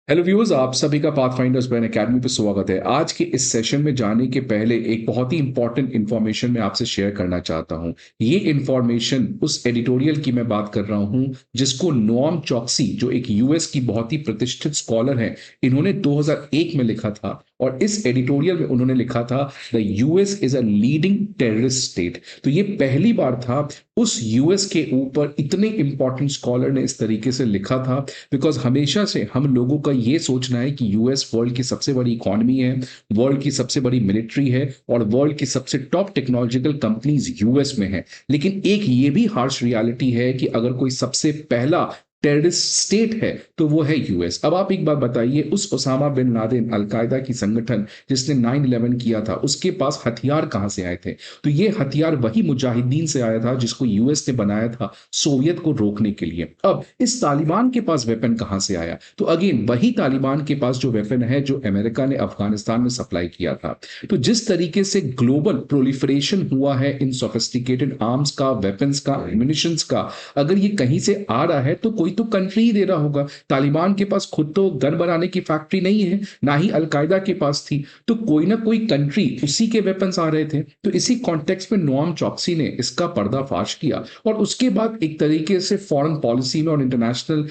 Hello viewers, आप सभी का पाथफाइंडर्स ब्रेन एकेडमी पे स्वागत है। आज के इस सेशन में जाने के पहले एक बहुत ही इंपॉर्टेंट इन्फॉर्मेशन मैं आपसे शेयर करना चाहता हूं। ये इन्फॉर्मेशन उस एडिटोरियल की मैं बात कर रहा हूं जिसको नोआम चॉक्सी, जो एक यूएस की बहुत ही प्रतिष्ठित स्कॉलर हैं, इन्होंने 2001 में लिखा था। और इस एडिटोरियल में उन्होंने लिखा था the US is a leading terrorist state. तो ये पहली बार था उस यूएस के ऊपर इतने इंपॉर्टेंट स्कॉलर ने इस तरीके से लिखा था। बिकॉज हमेशा से हम लोगों का ये सोचना है कि यूएस वर्ल्ड की सबसे बड़ी इकोनॉमी है, वर्ल्ड की सबसे बड़ी मिलिट्री है और वर्ल्ड की सबसे टॉप टेक्नोलॉजिकल कंपनीज यूएस में है। लेकिन एक ये भी हार्श रियलिटी है कि अगर कोई सबसे पहला टेररिस्ट स्टेट है तो वो है यूएस। अब आप एक बात बताइए, उस ओसामा बिन लादेन अलकायदा की संगठन जिसने 9/11 किया था, उसके पास हथियार कहां से आए थे? तो ये हथियार वही मुजाहिदीन से आया था जिसको यूएस ने बनाया था सोवियत को रोकने के लिए। अब इस तालिबान के पास वेपन कहां से आया? तो अगेन वही तालिबान के पास जो वेपन है जो अमेरिका ने अफगानिस्तान में सप्लाई किया था। तो जिस तरीके से ग्लोबल प्रोलिफरेशन हुआ है इन सोफिस्टिकेटेड आर्म्स का, वेपन्स का, एम्यूनिशंस का, अगर ये कहीं से आ रहा है तो कोई तो कंट्री ही दे रहा होगा। तालिबान के पास खुद तो गन बनाने की फैक्ट्री नहीं है, ना ही अलकायदा के पास थी। तो कोई ना कोई कंट्री, उसी के वेपन्स आ रहे थे। तो इसी कॉन्टेक्स्ट में नोआम चॉक्सी ने इसका पर्दाफाश किया और उसके बाद एक तरीके से फॉरेन पॉलिसी में और इंटरनेशनल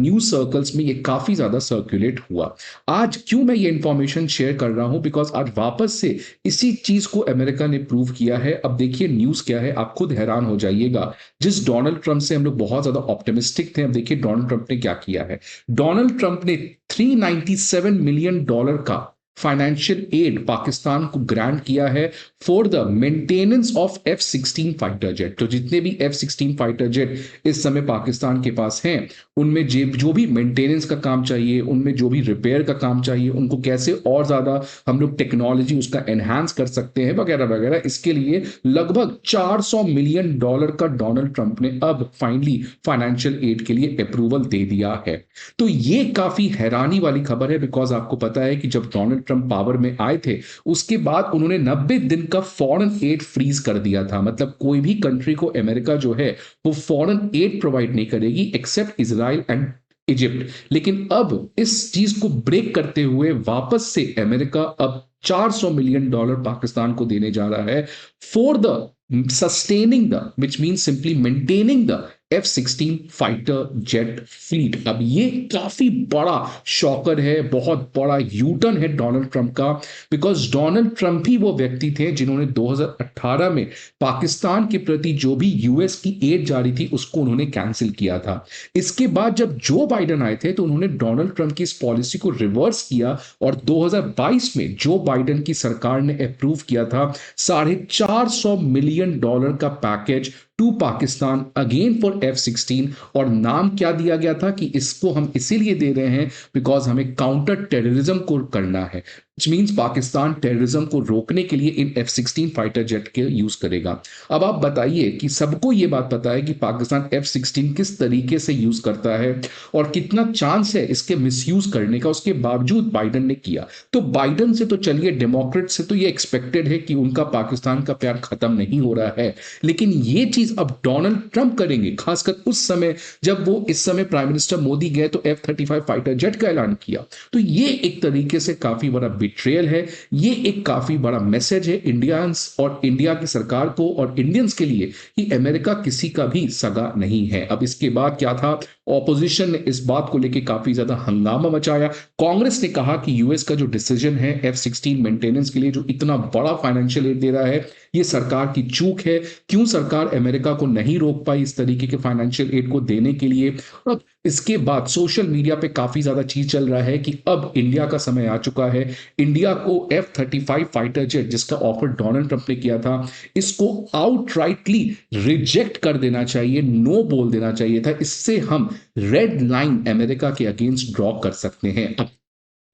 न्यूज सर्कल्स में ये काफी ज्यादा सर्कुलेट हुआ। आज क्यों मैं ये इंफॉर्मेशन शेयर कर रहा हूं? बिकॉज आज वापस से इसी चीज को अमेरिका ने प्रूव किया है। अब देखिए न्यूज क्या है, आप खुद हैरान हो जाइएगा। जिस डोनाल्ड ट्रंप से हम लोग बहुत ज्यादा ऑप्टिमिस्टिक थे, अब देखिए डोनाल्ड ट्रंप ने क्या किया है। डोनाल्ड ट्रंप ने $397 मिलियन का फाइनेंशियल एड पाकिस्तान को ग्रांट किया है for the maintenance of F-16 fighter jet. तो जितने भी F-16 फाइटर जेट इस समय पाकिस्तान के पास हैं, उनमें जो भी मेंटेनेंस का काम चाहिए, उनमें जो भी रिपेयर का काम चाहिए, उनको कैसे और ज्यादा हम लोग टेक्नोलॉजी उसका एनहांस कर सकते हैं वगैरह वगैरह, इसके लिए लगभग $400 मिलियन का डोनाल्ड ट्रंप ने अब फाइनली फाइनेंशियल एड के लिए अप्रूवल दे दिया है। तो ये काफी हैरानी वाली खबर है। बिकॉज आपको पता है कि जब डोनाल्ड ट्रंप पावर में आए थे, उसके बाद उन्होंने 90 दिन का फॉरेन एड फ्रीज कर दिया था। मतलब कोई भी कंट्री को अमेरिका जो है वो फॉरेन एड प्रोवाइड नहीं करेगी एक्सेप्ट इजराइल एंड इजिप्ट। लेकिन अब इस चीज को ब्रेक करते हुए वापस से अमेरिका अब $400 मिलियन पाकिस्तान को देने जा रहा है for the sustaining the, which mean simply maintaining the F-16 fighter jet fleet. अब ये काफी बड़ा शॉकर है, बहुत बड़ा यूटर्न है डोनाल्ड ट्रंप का। बिकॉज डोनाल्ड ट्रंप ही वो व्यक्ति थे जिन्होंने 2018 में पाकिस्तान के प्रति जो भी यूएस की एड जारी थी उसको उन्होंने कैंसिल किया था। इसके बाद जब जो बाइडेन आए थे तो उन्होंने डोनाल्ड ट्रंप की इस पॉलिसी को रिवर्स किया और 2022 में जो बाइडेन की सरकार ने अप्रूव किया था $450 मिलियन का package to Pakistan again for F-16। और नाम क्या दिया गया था कि इसको हम इसीलिए दे रहे हैं बिकॉज हमें काउंटर टेररिज्म को करना है। विच मीन्स पाकिस्तान टेररिज्म को रोकने के लिए इन F-16 फाइटर जेट के यूज करेगा। अब आप बताइए कि सबको ये बात पता है कि पाकिस्तान F-16 किस तरीके से यूज करता है और कितना चांस है इसके मिसयूज करने का, उसके बावजूद बाइडेन ने किया। तो बाइडेन से तो चलिए, डेमोक्रेट से तो ये एक्सपेक्टेड है कि उनका पाकिस्तान का प्यार खत्म नहीं हो रहा है। लेकिन ये चीज अब डोनाल्ड ट्रंप करेंगे, खासकर उस समय जब वो इस समय प्राइम मिनिस्टर मोदी गए तो F-35 फाइटर जेट का ऐलान किया। तो ये एक तरीके से काफी बड़ा बिट्रेयल है। ये एक काफी बड़ा मैसेज है इंडियंस और इंडिया की सरकार को और इंडियंस के लिए कि अमेरिका किसी का भी सगा नहीं है। अब इसके बाद क्या था, ऑपोजिशन ने इस बात को लेकर काफी ज्यादा हंगामा मचाया। कांग्रेस ने कहा कि यूएस का जो डिसीजन है F-16 मेंटेनेंस के लिए जो इतना बड़ा फाइनेंशियल एड दे रहा है, ये सरकार की चूक है। क्यों सरकार अमेरिका को नहीं रोक पाई इस तरीके के फाइनेंशियल एड को देने के लिए? अब इसके बाद सोशल मीडिया पे काफी ज्यादा चीज चल रहा है कि अब इंडिया का समय आ चुका है। इंडिया को F-35 फाइटर जेट जिसका ऑफर डोनाल्ड ट्रंप ने किया था, इसको आउटराइटली रिजेक्ट कर देना चाहिए, नो बोल देना चाहिए था। इससे हम रेड लाइन अमेरिका के अगेंस्ट ड्रॉ कर सकते हैं। अब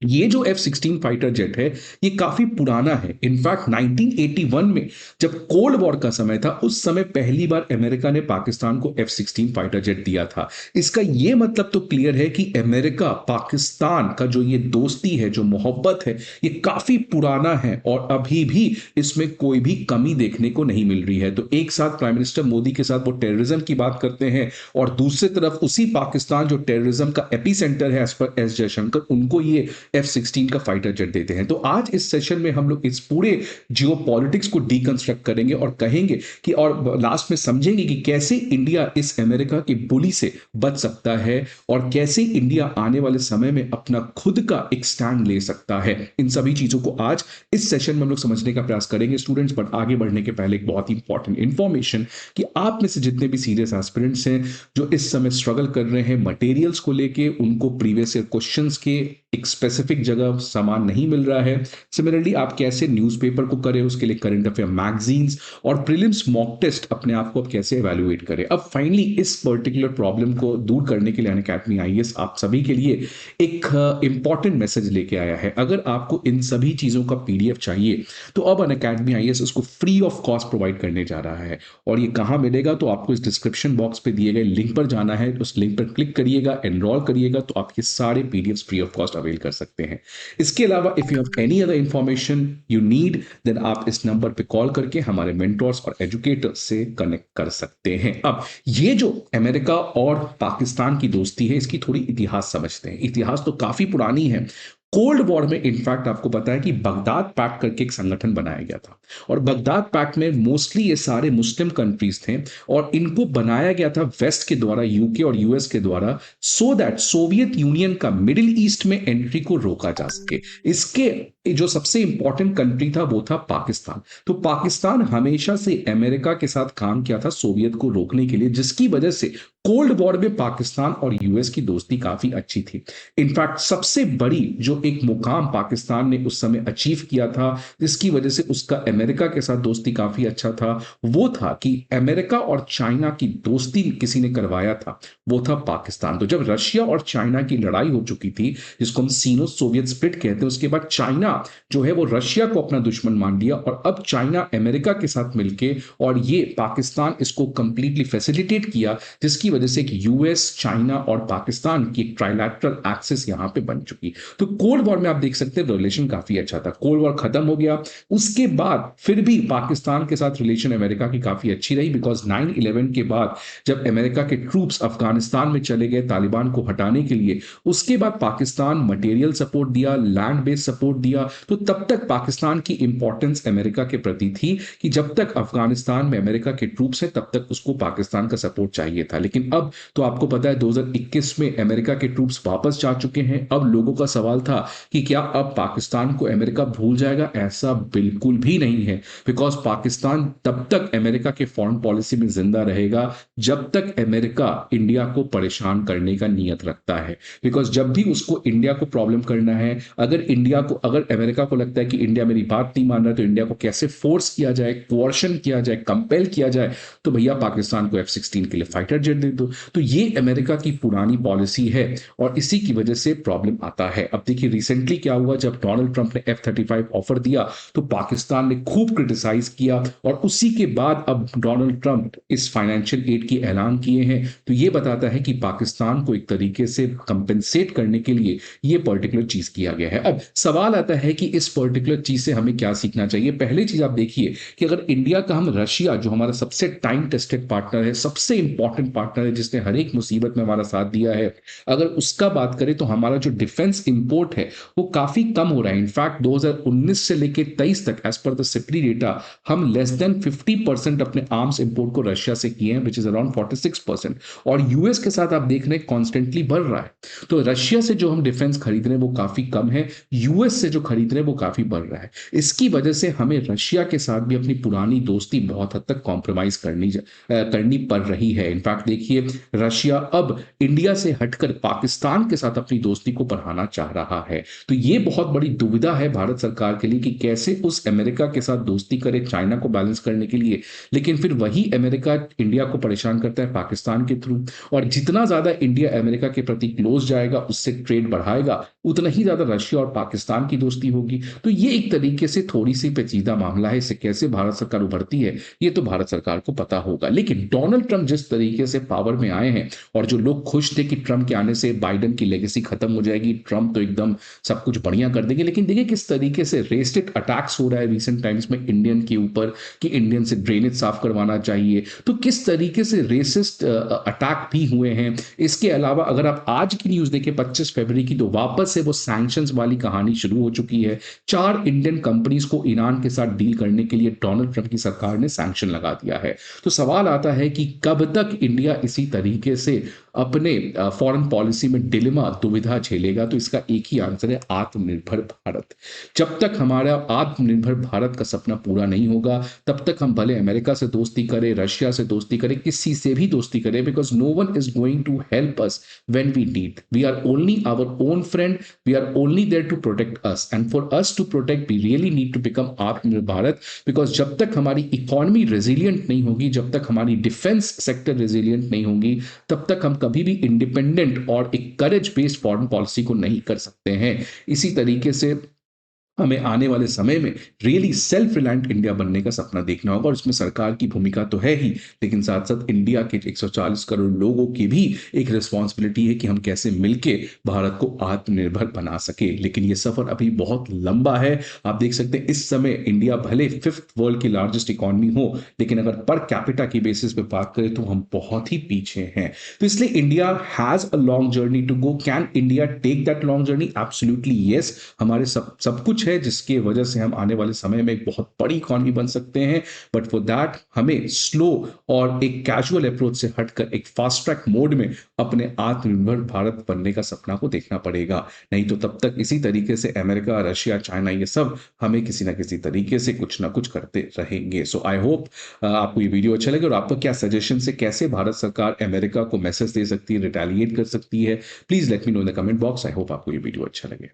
ये जो F-16 फाइटर जेट है, ये काफ़ी पुराना है। इनफैक्ट 1981 में जब कोल्ड वॉर का समय था, उस समय पहली बार अमेरिका ने पाकिस्तान को F-16 फाइटर जेट दिया था। इसका ये मतलब तो क्लियर है कि अमेरिका, पाकिस्तान का जो ये दोस्ती है, जो मोहब्बत है, ये काफ़ी पुराना है और अभी भी इसमें कोई भी कमी देखने को नहीं मिल रही है। तो एक साथ प्राइम मिनिस्टर मोदी के साथ वो टेररिज्म की बात करते हैं और दूसरी तरफ उसी पाकिस्तान जो टेररिज्म का एपीसेंटर है एज पर एस जयशंकर, उनको ये F-16 का फाइटर जेट देते हैं। तो आज इस सेशन में हम लोग इस पूरे जियो पॉलिटिक्स को डीकंस्ट्रक्ट करेंगे और कहेंगे कि और लास्ट में समझेंगे कि कैसे इंडिया इस अमेरिका की बुली से बच सकता है और कैसे इंडिया आने वाले समय में अपना खुद का एक स्टैंड ले सकता है। इन सभी चीजों को आज इस सेशन में हम लोग समझने का प्रयास करेंगे स्टूडेंट्स। बट आगे बढ़ने के पहले एक बहुत ही इंपॉर्टेंट इंफॉर्मेशन कि आप में से जितने भी सीरियस एस्पिरेंट्स हैं जो इस समय स्ट्रगल कर रहे हैं मटेरियल्स को लेके, उनको प्रीवियस ईयर क्वेश्चंस के एक स्पेसिफिक जगह सामान नहीं मिल रहा है। सिमिलरली आप कैसे न्यूज़पेपर को करें, उसके लिए करंट अफेयर मैगजीन्स और प्रीलिम्स मॉक टेस्ट अपने आप को अब कैसे एवेल्युएट करें। अब फाइनली इस पर्टिकुलर प्रॉब्लम को दूर करने के लिए अनअकैडमी आईएएस आप सभी के लिए एक इंपॉर्टेंट मैसेज लेके आया है। अगर आपको इन सभी चीज़ों का पीडीएफ चाहिए तो अब अनअकैडमी आईएएस उसको फ्री ऑफ कॉस्ट प्रोवाइड करने जा रहा है। और ये कहाँ मिलेगा, तो आपको इस डिस्क्रिप्शन बॉक्स पे दिए गए लिंक पर जाना है, उस लिंक पर क्लिक करिएगा, एनरोल करिएगा, तो आपके सारे PDF free of cost avail कर सकते हैं। इसके अलावा if you have any other information you need, then आप इस नंबर पे कॉल करके हमारे मेंटोर्स और एजुकेटर्स से कनेक्ट कर सकते हैं। अब ये जो अमेरिका और पाकिस्तान की दोस्ती है, इसकी थोड़ी इतिहास समझते हैं। इतिहास तो काफी पुरानी है। कोल्ड वॉर में इनफैक्ट आपको पता है कि बगदाद पैक्ट करके एक संगठन बनाया गया था और बगदाद पैक्ट में मोस्टली ये सारे मुस्लिम कंट्रीज थे और इनको बनाया गया था वेस्ट के द्वारा, यूके और यूएस के द्वारा, सो दैट सोवियत यूनियन का मिडिल ईस्ट में एंट्री को रोका जा सके। इसके जो सबसे इंपॉर्टेंट कंट्री था वो था पाकिस्तान। तो पाकिस्तान हमेशा से अमेरिका के साथ काम किया था सोवियत को रोकने के लिए, जिसकी वजह से कोल्ड वॉर में पाकिस्तान और यूएस की दोस्ती काफी अच्छी थी। इनफैक्ट सबसे बड़ी जो एक मुकाम पाकिस्तान ने उस समय अचीव किया था, जिसकी वजह से उसका अमेरिका के साथ दोस्ती काफी अच्छा था, वो था कि अमेरिका और चाइना की दोस्ती किसी ने करवाया था, वो था पाकिस्तान। तो जब रशिया और चाइना की लड़ाई हो चुकी थी, जिसको हम सीनो सोवियत स्प्लिट कहते हैं, उसके बाद चाइना जो है वो रशिया को अपना दुश्मन मान लिया और अब चाइना अमेरिका के साथ मिलके और ये पाकिस्तान इसको कंप्लीटली फैसिलिटेट किया, जिसकी वजह से एक यूएस, चाइना और पाकिस्तान की एक ट्राइलैटरल एक्सिस यहां पे बन चुकी। तो कोल्ड वॉर में आप देख सकते हैं रिलेशन काफी अच्छा था। कोल्ड वॉर खत्म हो गया, उसके बाद फिर भी पाकिस्तान के साथ रिलेशन अमेरिका की काफी अच्छी रही, बिकॉज 9/11 के बाद जब अमेरिका के ट्रूप्स अफगानिस्तान में चले गए तालिबान को हटाने के लिए, उसके बाद पाकिस्तान मटेरियल सपोर्ट दिया, लैंड बेस्ड सपोर्ट दिया। तो तब तक पाकिस्तान की इंपॉर्टेंस अमेरिका के प्रति थी कि जब तक अफगानिस्तान में अमेरिका के ट्रूप्स हैं तब तक उसको पाकिस्तान का सपोर्ट चाहिए था। लेकिन अब तो आपको पता है 2021 में अमेरिका के ट्रूप्स वापस जा चुके हैं। अब लोगों का सवाल था कि क्या अब पाकिस्तान को अमेरिका भूल जाएगा? ऐसा बिल्कुल भी नहीं है, बिकॉज पाकिस्तान तब तक अमेरिका के फॉरेन पॉलिसी में जिंदा रहेगा जब तक अमेरिका इंडिया को परेशान करने का नियत रखता है। बिकॉज जब भी उसको इंडिया को प्रॉब्लम करना है, अगर अमेरिका को लगता है कि इंडिया मेरी बात नहीं मान रहा, तो इंडिया को कैसे फोर्स किया जाए, कोर्शन किया जाए, कंपेल किया जाए, तो भैया पाकिस्तान को F-16 के लिए फाइटर जेट दे दो। तो ये अमेरिका की पुरानी पॉलिसी है और इसी की वजह से प्रॉब्लम आता है। अब देखिए रिसेंटली क्या हुआ, जब डोनाल्ड ट्रंप ने F-35 ऑफर दिया तो पाकिस्तान ने खूब क्रिटिसाइज किया और उसी के बाद अब डोनाल्ड ट्रंप इस फाइनेंशियल एड की ऐलान किए हैं। तो ये बताता है कि पाकिस्तान को एक तरीके से कंपेंसेट करने के लिए ये पर्टिकुलर चीज किया गया है। अब सवाल आता है कि इस पर्टिकुलर चीज से हमें क्या सीखना चाहिए। पहली चीज आप देखिए कि अगर इंडिया का हम रशिया, जो हमारा सबसे टाइम टेस्टेड पार्टनर है, सबसे इंपॉर्टेंट पार्टनर है, जिसने हर एक मुसीबत में हमारा साथ दिया है, अगर उसका बात करें तो हमारा जो डिफेंस इंपोर्ट है वो काफी कम हो रहा है। इनफैक्ट 2019 से लेकर 23 तक as per the SIPRI data हम लेस देन 50% अपने आर्म्स इंपोर्ट को रशिया से किए हैं, विच इज अराउंड 46%। और यूएस के साथ आप देख रहे हैं कॉन्स्टेंटली बढ़ रहा है। तो रशिया से जो हम डिफेंस खरीद रहे हैं वो काफी कम है, यूएस से जो खरीद रहे हैं वो काफी बढ़ रहा है। इसकी वजह से हमें रशिया के साथ भी अपनी पुरानी दोस्ती बहुत हद तक कॉम्प्रोमाइज करनी पड़ रही है। इनफैक्ट देखिए देखिए रशिया अब इंडिया से हटकर पाकिस्तान के साथ अपनी दोस्ती को बढ़ाना चाह रहा है। तो ये बहुत बड़ी दुविधा है भारत सरकार के लिए कि कैसे उस अमेरिका के साथ दोस्ती करे चाइना को बैलेंस करने के लिए, लेकिन फिर वही अमेरिका इंडिया को परेशान करता है पाकिस्तान के थ्रू। और जितना ज़्यादा इंडिया अमेरिका के प्रति क्लोज जाएगा, उससे ट्रेड बढ़ाएगा, उतना ही ज़्यादा रशिया और पाकिस्तान की दोस्ती होगी। तो ये एक तरीके से थोड़ी-सी पेचीदा मामला है, इससे कैसे भारत सरकार उभरती है, ये तो भारत सरकार को पता होगा। लेकिन डोनाल्ड ट्रंप जिस तरीके से पावर में आए हैं और जो लोग खुश थे कि ट्रंप के आने से बाइडेन की लेगेसी खत्म हो जाएगी, ट्रंप तो एकदम सब कुछ बढ़िया कर देंगे। लेकिन देखिए किस तरीके से रेसिस्ट अटैक्स हो रहा है रिसेंट टाइम्स में इंडियन के ऊपर कि इंडियन से ड्रेनेज साफ करवाना चाहिए। तो किस तरीके से रेसिस्ट अटैक भी हुए हैं। इसके अलावा अगर आप आज की न्यूज़ देखें 25 फरवरी की, तो वापस से वो सैंक्शंस वाली कहानी शुरू हो चुकी है। 4 इंडियन कंपनीज को ईरान के साथ डील करने के लिए डोनाल्ड ट्रंप की सरकार ने सैंक्शन लगा दिया है। तो सवाल आता है कि कब तक इंडिया इसी तरीके से अपने फॉरेन पॉलिसी में डिलेमा दुविधा झेलेगा। तो इसका एक ही आंसर है आत्मनिर्भर भारत। जब तक हमारा आत्मनिर्भर भारत का सपना पूरा नहीं होगा, तब तक हम भले अमेरिका से दोस्ती करें, रशिया से दोस्ती करें, किसी से भी दोस्ती करें, because no one is going to help us when we need. We are only our own friend, we are only there to protect us, and for us to protect we really need to become आत्मनिर्भर Bharat. Because जब तक हमारी economy resilient नहीं होगी, जब तक हमारी defence sector resilient नहीं होगी, तब तक हम कभी भी इंडिपेंडेंट और एक करेज बेस्ड फॉरेन पॉलिसी को नहीं कर सकते हैं। इसी तरीके से हमें आने वाले समय में रियली सेल्फ रिलायंट इंडिया बनने का सपना देखना होगा, और इसमें सरकार की भूमिका तो है ही, लेकिन साथ साथ इंडिया के 140 करोड़ लोगों की भी एक रिस्पॉन्सिबिलिटी है कि हम कैसे मिलके भारत को आत्मनिर्भर बना सके। लेकिन ये सफर अभी बहुत लंबा है। आप देख सकते हैं इस समय इंडिया भले 5th वर्ल्ड की लार्जेस्ट इकोनॉमी हो, लेकिन अगर पर कैपिटा की बेसिस पे बात करें तो हम बहुत ही पीछे हैं। तो इसलिए India has a long journey to go. Can India take that long journey? Absolutely yes. हमारे सब कुछ है जिसके वजह से हम आने वाले समय में एक बहुत बड़ी इकोनॉमी बन सकते हैं, बट फॉर दैट हमें स्लो और एक कैजुअल अप्रोच से हटकर एक फास्ट ट्रैक मोड में अपने आत्मनिर्भर भारत बनने का सपना को देखना पड़ेगा। नहीं तो तब तक इसी तरीके से अमेरिका, रशिया, चाइना ये सब हमें किसी ना किसी तरीके से कुछ ना कुछ करते रहेंगे। सो आई होप आपको ये वीडियो अच्छा लगे, और आपका क्या सजेशन है कैसे भारत सरकार अमेरिका को मैसेज दे सकती है, रिटेलिएट कर सकती है, please let me know in the comment box. I hope आपको ये वीडियो अच्छा लगे।